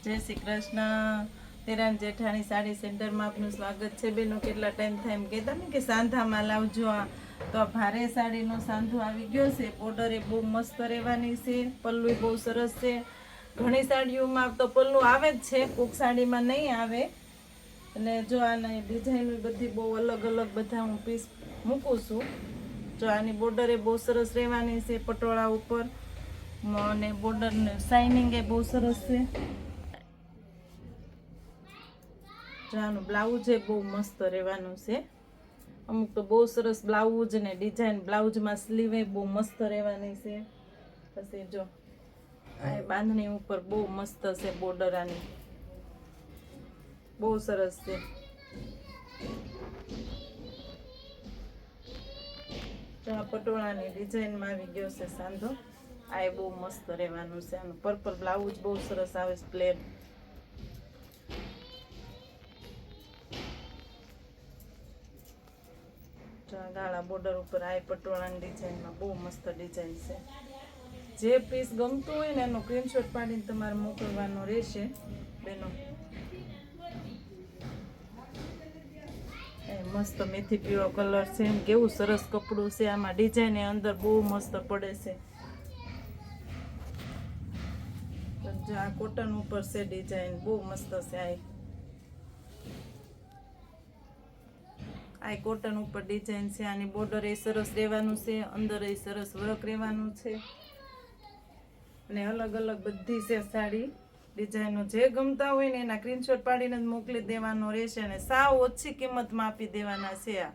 જય શ્રી કૃષ્ણ। તેરાન જેઠાણી સાડી સેન્ટરમાં આપનું સ્વાગત છે। બેનો કેટલા ટાઈમ થાય એમ કહેતા ને કે સાંધામાં લાવજો આ, તો આ ભારે સાડીનો સાંધો આવી ગયો છે। બોર્ડર એ બહુ મસ્ત રહેવાની છે, પલ્લુ બહુ સરસ છે। ઘણી સાડીઓમાં તો પલ્લુ આવે જ છે, કોક સાડીમાં નહીં આવે। અને જો આના ડિઝાઇન બધી બહુ અલગ અલગ બધા હું પીસ મૂકું છું। જો આની બોર્ડર એ બહુ સરસ રહેવાની છે પટોળા ઉપર, અને બોર્ડર ને શાઇનિંગ એ બહુ સરસ છે। જો આનું બ્લાઉઝ એ બહુ મસ્ત રહેવાનું છે। અમુક તો બહુ સરસ બ્લાઉઝ ને ડિઝાઇન, બ્લાઉઝમાં સ્લીવ એ બહુ મસ્ત રહેવાની છે। પછી જો આ બાંધણી ઉપર બહુ મસ્ત છે બોર્ડર, આની બહુ સરસ છે। જો આ પટોળાની ડિઝાઇનમાં આવી ગયો છે સાંધો, આ એ બહુ મસ્ત રહેવાનું છે। આનું પર્પલ બ્લાઉઝ બહુ સરસ આવે છે, પ્લેન। ગાળા બોર્ડર ઉપર આ પટોળાની ડિઝાઇનમાં બહુ મસ્ત ડિઝાઇન છે। જે પીસ ગમતું હોય ને એનો સ્ક્રીનશોટ પાડીને તમારે મોકલવાનો રહેશે બેનો। એ મસ્ત મેથી પીળો કલર છે, એમ કેવું સરસ કપડું છે। આમાં ડિઝાઇન એ અંદર બહુ મસ્ત પડે છે। જો આ કોટન ઉપર છે ડિઝાઇન, બહુ મસ્ત છે। આ કોટન ઉપર ડિઝાઇન છે, આની બોર્ડર એ સરસ રહેવાનું છે, અંદર એ સરસ વર્ક રહેવાનું છે, અને અલગ અલગ બધી છે સાડી ડિઝાઇનો। જે ગમતા હોય ને એના સ્ક્રીનશોટ પાડીને જ મોકલી દેવાનો રહેશે, અને સાવ ઓછી કિંમતમાં આપી દેવાના છે। આ